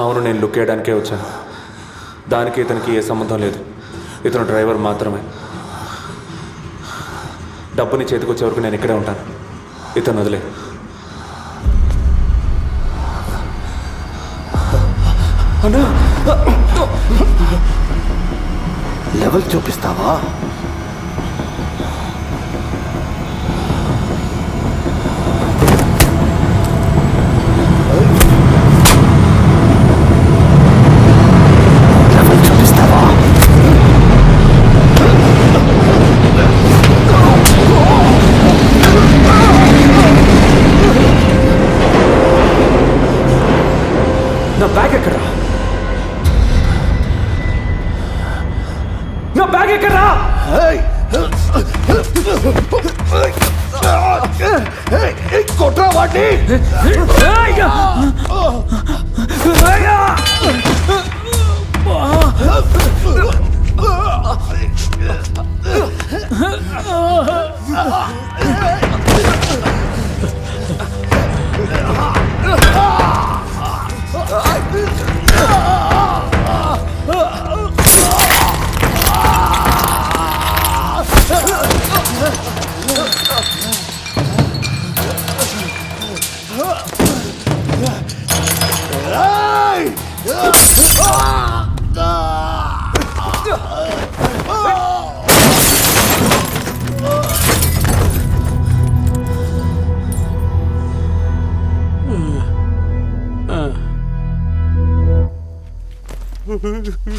అవును, నేను లుక్ వేయడానికే వచ్చాను. దానికి ఇతనికి ఏ సంబంధం లేదు. ఇతను డ్రైవర్ మాత్రమే. డబ్బుని చేతికొచ్చే వరకు నేను ఇక్కడే ఉంటాను. ఇతను వదిలే. అన్నా, లెవెల్ చూపిస్తావా? నా బ్యాగ్ ఎక్కడా? నా బ్యాగ్ ఎక్కడా? కొట్రా వాడిని.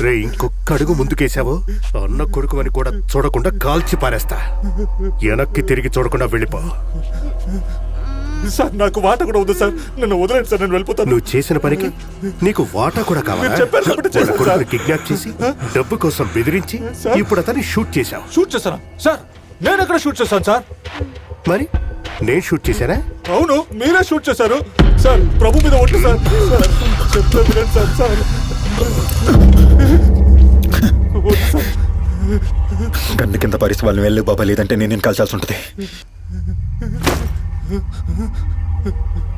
రే, ఇంకొక అడుగు ముందుకేసావో అన్న కొడుకు అని కూడా చూడకుండా కాల్చి పారేస్తా. వెనక్కి తిరిగి చూడకుండా వెళ్ళిపో. సార్, నాకు వాటా కూడా ఉంది సార్. నన్ను వదిలేండి సార్, నేను వెళ్ళిపోతాను. నువ్వు చేసిన పనికి నీకు వాటా కూడా కావాలి. కిడ్నాప్ చేసి డబ్బు కోసం బెదిరించి ఇప్పుడు అతన్ని షూట్ చేశావు. షూట్ చేశానా సార్? నేను ఎక్కడ షూట్ చేశాను సార్? మరి నేను షూట్ చేశానా? అవును, మీరే షూట్ చేశారు సార్. ప్రభు మీద ఒట్టు సార్. చెప్తే వినండి సార్. సార్ గన్ను కింద పరిస్థితి వాళ్ళని వెళ్ళి బాబా, లేదంటే నేను కాల్చాల్సి ఉంటుంది.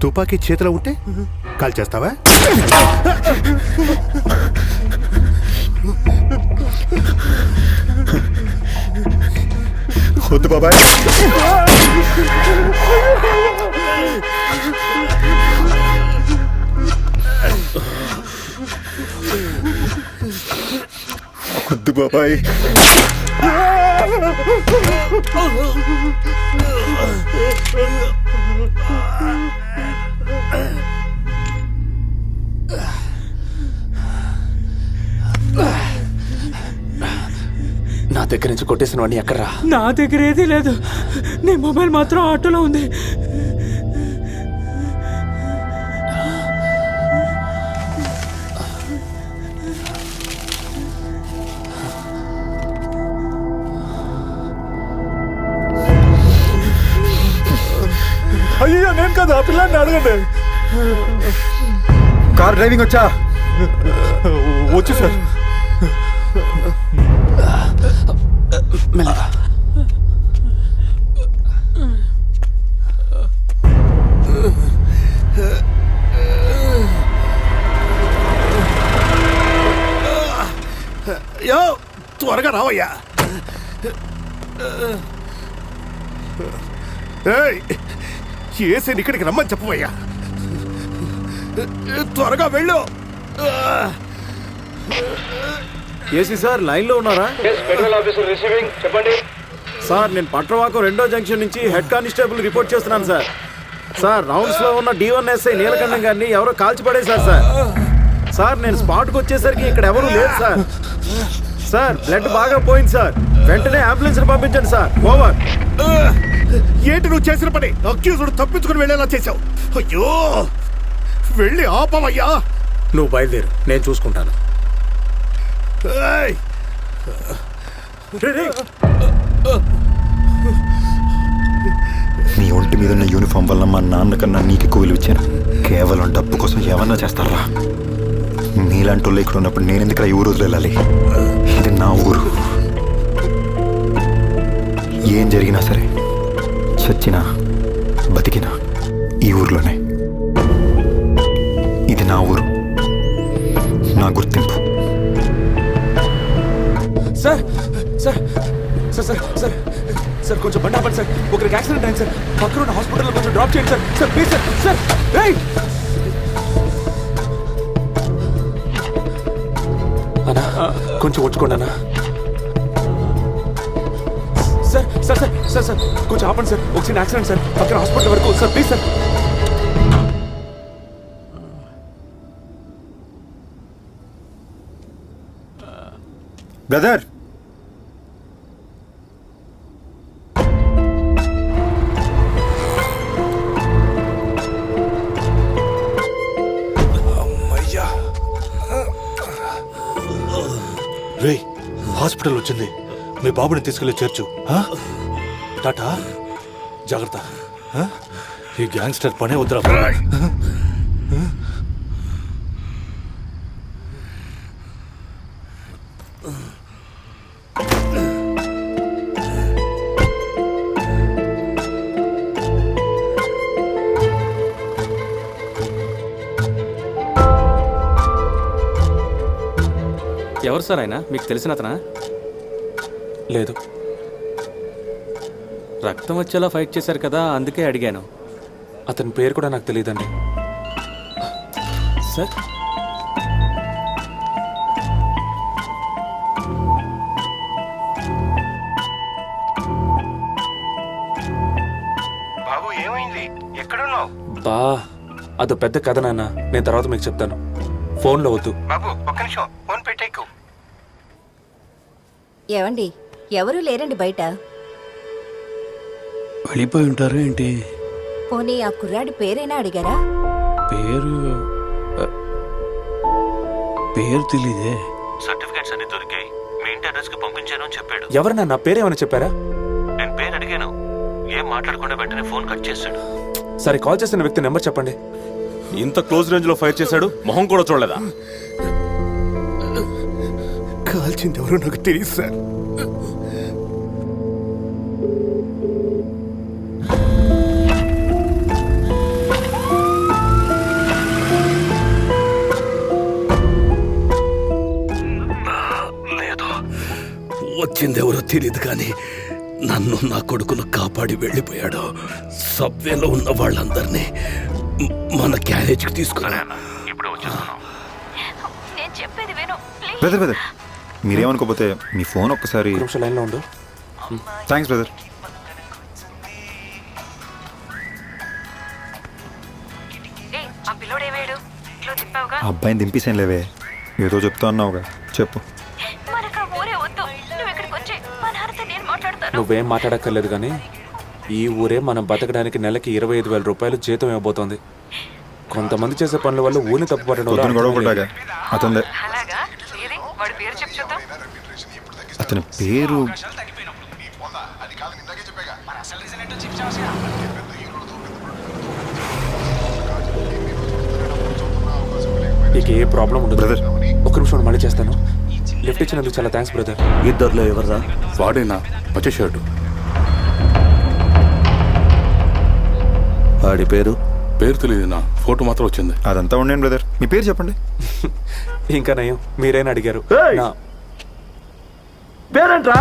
తుపాకీ చేతిలో ఉంటే కాల్ చేస్తావా? వద్దు బాబాయ్. వద్దు బాబాయ్. నా దగ్గర నుంచి కొట్టేసిన వాడిని ఎక్కడ్రా? నా దగ్గర ఏదీ లేదు. నీ మొబైల్ మాత్రం ఆటోలో ఉంది. అయ్యో, నేను కదా, ఆ పిల్లాన్ని అడగండి. కార్ డ్రైవింగ్ వచ్చా? వచ్చు సార్. మెల్లగా. త్వరగా రావయ్యా. ఏసీని ఇక్కడికి రమ్మని చెప్పవయ్యా. త్వరగా వెళ్ళు. ఏసీ సార్, లైన్లో ఉన్నారా? చెప్పండి సార్, నేను పట్రవాకు 2వ జంక్షన్ నుంచి హెడ్ కానిస్టేబుల్ రిపోర్ట్ చేస్తున్నాను సార్. సార్, రౌండ్స్లో ఉన్న D1 SI నీలకంఠం గారిని ఎవరో కాల్చిపడేశారు సార్. సార్, నేను స్పాట్కి వచ్చేసరికి ఇక్కడ ఎవరు లేదు సార్. సార్, బ్లడ్ బాగా పోయింది సార్. వెంటనే అంబులెన్స్ పంపించండి సార్. ఓవర్. ఏంటి నువ్వు చేసిన పని? అక్యూజ్డ్ తప్పించుకుని వెళ్ళేలా చేశావు. అయ్యో, వెళ్ళి ఆపవయ్యా. నువ్వు బయలుదేరు, నేను చూసుకుంటాను. నీ ఒంటి మీద ఉన్న యూనిఫామ్ వల్ల మా నాన్న కన్నా నీకు ఎక్కువ విలువ ఇచ్చాను. కేవలం డబ్బు కోసం ఏమన్నా చేస్తారా? నీలాంటి వాళ్ళు ఇక్కడ ఉన్నప్పుడు నేను ఎందుకు ఈ ఊరు వదిలి వెళ్ళాలి? ఇది నా ఊరు. ఏం జరిగినా సరే చచ్చినా బతికినా ఈ ఊర్లోనే. ఇది నా ఊరు, నా గుర్తింపు. Sir sir sir sir sir sir కొంచెం బండి ఆపండి సార్. ఒకరికి యాక్సిడెంట్ అయింది సార్. పక్కన ఉన్న హాస్పిటల్లో కొంచెం డ్రాప్ చేయండి sir. Sir please sir. Sir రేయ్ అన్నా కొంచెం వచ్చుకోండి అన్నా. Sir sir sir sir sir కొంచెం ఆపండి సార్. ఒక చిన్న యాక్సిడెంట్ సార్. పక్కన హాస్పిటల్ వరకు sir please sir. Brother, ray hospital వచ్చింది. మీ బాబుని తీసుకెళ్ళి చేర్చు. టాటా జాగ్రత్త. ఈ గ్యాంగ్స్టర్ పనే వద్దురా. ఎవరు సార్ ఆయన? మీకు తెలిసిన అతనా? లేదు. రక్తం వచ్చేలా ఫైట్ చేశారు కదా, అందుకే అడిగాను. అతని పేరు కూడా నాకు తెలియదండి. సార్ బాబు ఏమైంది? ఎక్కడున్నావు బా అదో పెద్ద కథ నాన్న. నేను తర్వాత మీకు చెప్తాను. ఫోన్లో వద్దు. బాబు? ఒక్క నిమిషం, ఫోన్ పెట్టేకు. ఏవండి, ఎవరూ లేరండి బయట. వెళ్ళిపోయి ఉంటారు ఏంటి? పోనీ ఆ కుర్రాడి పేరైనా అడిగారా? పేరు తెలీదే. సర్టిఫికేట్స్ అన్ని దొరికాయి. మీ ఇంటి అడ్రస్ కి పంపించాను అని చెప్పాడు. ఎవరన్నా నా పేరేమైనా చెప్పారా? నేను పేరు అడిగాను. ఏం మాట్లాడకుండా వెంటనే ఫోన్ కట్ చేశాడు. సరే కాల్ చేసిన వ్యక్తి నెంబర్ చెప్పండి. ఇంత క్లోజ్ రేంజ్ లో ఫైట్ చేశాడు, మొహం కూడా చూడలేదా? కాల్చింది ఎవరో నాకు తెలియదు సార్. లేదు. వచ్చిందెవరో తెలియదు కానీ నన్ను నా కొడుకును కాపాడి వెళ్ళిపోయాడు. సబ్వేలో ఉన్న వాళ్ళందరినీ మన క్యారేజ్కి తీసుకురా. ఇప్పుడు వచ్చేస్తున్నాం. నేను చెప్పేది విను ప్లీజ్. బ్రదర్ మీరేమనుకోపోతే మీ ఫోన్ ఒక్కసారి. ఒక నిమిషం లైన్లో ఉండు. Thanks brother. ఆ పిల్లోడు ఏమేడు? ఇట్లో తిప్పావుగా. ఆ అబ్బాయిని దింపేసాను లేవే. ఏదో చెప్తా అన్నావుగా, చెప్పు. మనకు ఆ ఊరే వద్దు. నువ్వు ఇక్కడికి వచ్చి మా నాన్నతో నేను మాట్లాడతాను. నువ్వేం మాట్లాడక్కర్లేదు కానీ ఈ ఊరే మనం బతకడానికి నెలకి 25,000 రూపాయలు జీతం ఇవ్వబోతోంది. కొంతమంది చేసే పనుల వల్ల ఊరిని తప్పుపట్టడం పొద్దున గొడవ పడ్డాగా అతనిదే. అలాగా? ఏది? వాడి పేరు చెప్పు చూద్దాం. అతని పేరు ఇక ఏ ప్రాబ్లం ఉండదు బ్రదర్. ఒక నిమిషం మళ్ళీ చేస్తాను. లిఫ్ట్ ఇచ్చినందుకు చాలా థ్యాంక్స్ బ్రదర్. ఇద్దరులో ఎవర్రా? వాడేనా పచ్చ షర్టు? వాడి పేరు తెలియదు నా. ఫోటో మాత్రం వచ్చింది. అదంతా ఉండండి బ్రదర్, మీ పేరు చెప్పండి. ఇంకా నయం మీరైనా అడిగారు. ఏయ్! నా పేరేంట్రా?